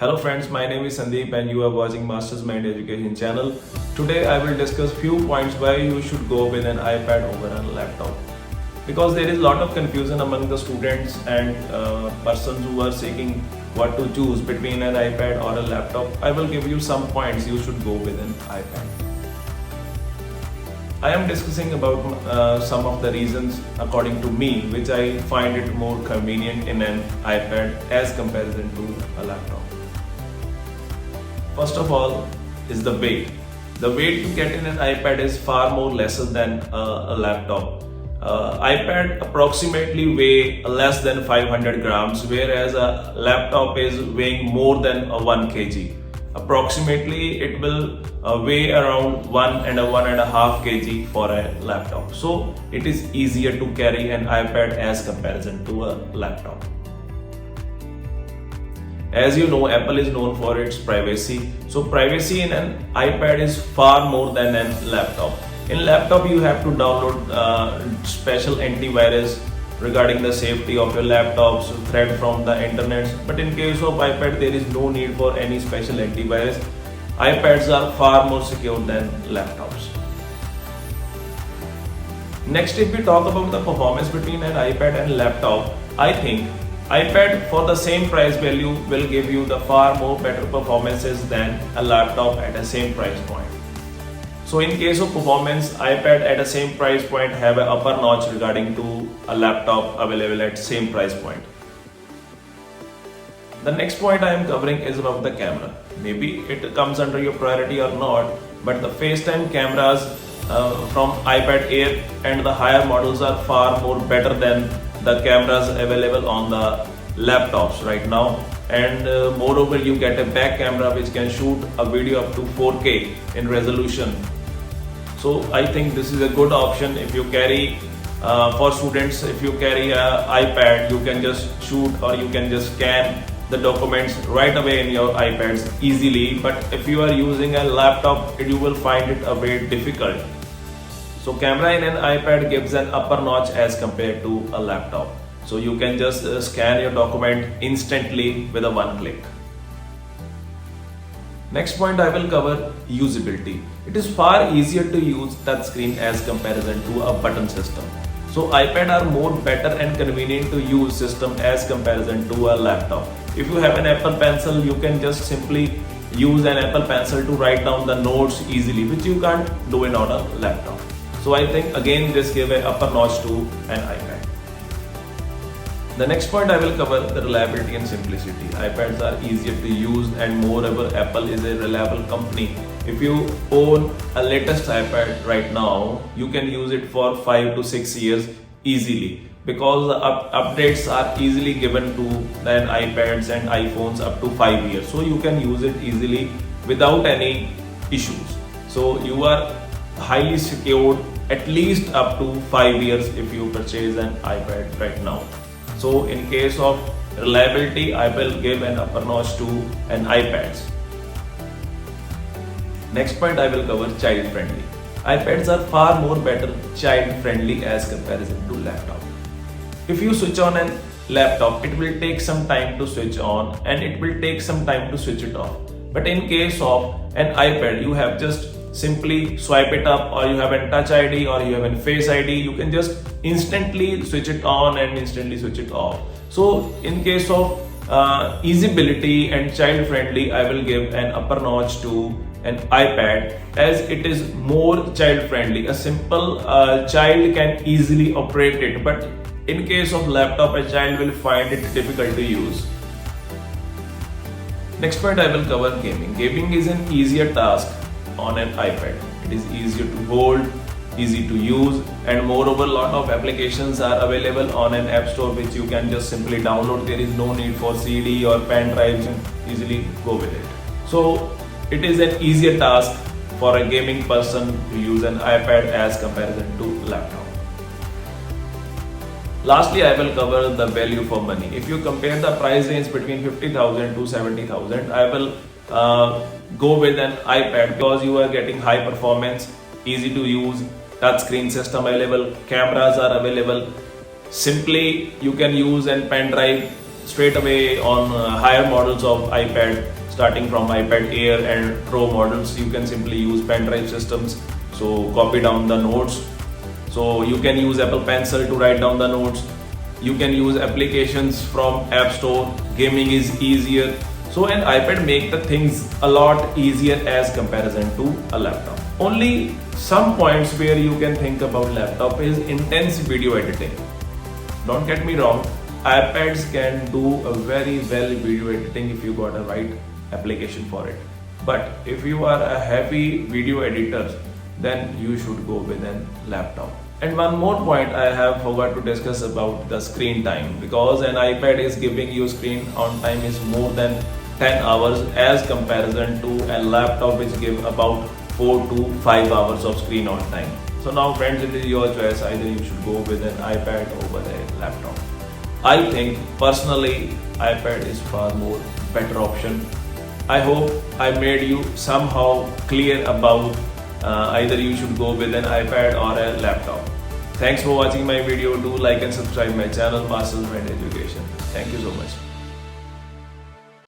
Hello friends, my name is Sandeep and you are watching Masters Mind Education channel. Today I will discuss few points why you should go with an iPad over a laptop. Because there is a lot of confusion among the students and persons who are seeking what to choose between an iPad or a laptop. I will give you some points you should go with an iPad. I am discussing about some of the reasons according to me which I find it more convenient in an iPad as comparison to a laptop. First of all is the weight. The weight you get in an iPad is far more lesser than a laptop. iPad approximately weigh less than 500 grams whereas a laptop is weighing more than 1 kg. Approximately it will weigh around 1.5 kg for a laptop. So it is easier to carry an iPad as comparison to a laptop. As you know, Apple is known for its privacy. So privacy in an iPad is far more than a laptop. In laptop you have to download special antivirus regarding the safety of your laptops, threat from the internet. But in case of iPad there is no need for any special antivirus. iPads are far more secure than laptops. Next, if we talk about the performance between an iPad and laptop, I think iPad for the same price value will give you the far more better performances than a laptop at the same price point. So in case of performance, iPad at the same price point have an upper notch regarding to a laptop available at same price point. The next point I am covering is about the camera. Maybe it comes under your priority or not, but the FaceTime cameras from iPad Air and the higher models are far more better than the cameras available on the laptops right now. And moreover, you get a back camera which can shoot a video up to 4K in resolution. So I think this is a good option if you carry for students. If you carry an iPad, you can just shoot or you can just scan the documents right away in your iPads easily. But if you are using a laptop, you will find it a bit difficult. So camera in an iPad gives an upper notch as compared to a laptop. So you can just scan your document instantly with a one click. Next point I will cover usability. It is far easier to use touchscreen as comparison to a button system. So iPad are more better and convenient to use system as comparison to a laptop. If you have an Apple Pencil, you can just simply use an Apple Pencil to write down the notes easily, which you can't do it on a laptop. So I think again this give an upper notch to an iPad. The next point I will cover the reliability and simplicity. iPads are easier to use and moreover Apple is a reliable company. If you own a latest iPad right now, you can use it for 5 to 6 years easily because the updates are easily given to an iPads and iPhones up to 5 years. So you can use it easily without any issues. So you are highly secured at least up to 5 years if you purchase an iPad right now. So in case of reliability, I will give an upper notch to an iPads. Next point I will cover child friendly. iPads are far more better child friendly as comparison to laptop. If you switch on a laptop, it will take some time to switch on and it will take some time to switch it off. But in case of an iPad, you have just simply swipe it up or you have a touch ID or you have a face ID, you can just instantly switch it on and instantly switch it off. So in case of easyability and child friendly, I will give an upper notch to an iPad as it is more child friendly. A simple child can easily operate it, but in case of laptop, a child will find it difficult to use. Next point I will cover gaming. Gaming is an easier task on an iPad. It is easier to hold, easy to use, and moreover lot of applications are available on an app store which you can just simply download. There is no need for CD or pen drives and easily go with it. So it is an easier task for a gaming person to use an iPad as comparison to laptop. Lastly, I will cover the value for money. If you compare the price range between 50,000 to 70,000, I will go with an iPad because you are getting high performance, easy to use, touchscreen system available, cameras are available. Simply you can use a pen drive straight away on higher models of iPad, starting from iPad Air and Pro models. You can simply use pen drive systems, so copy down the notes. So you can use Apple Pencil to write down the notes. You can use applications from App Store. Gaming is easier. So an iPad make the things a lot easier as comparison to a laptop. Only some points where you can think about laptop is intense video editing. Don't get me wrong, iPads can do a very well video editing if you got a right application for it. But if you are a heavy video editor, then you should go with a laptop. And one more point I have forgot to discuss about the screen time, because an iPad is giving you screen on time is more than 10 hours as comparison to a laptop which give about 4 to 5 hours of screen on time. So now friends, it is your choice, either you should go with an iPad over a laptop. I think personally iPad is far more better option. I hope I made you somehow clear about either you should go with an iPad or a laptop. Thanks for watching my video. Do like and subscribe my channel, Master Mind Education. Thank you so much.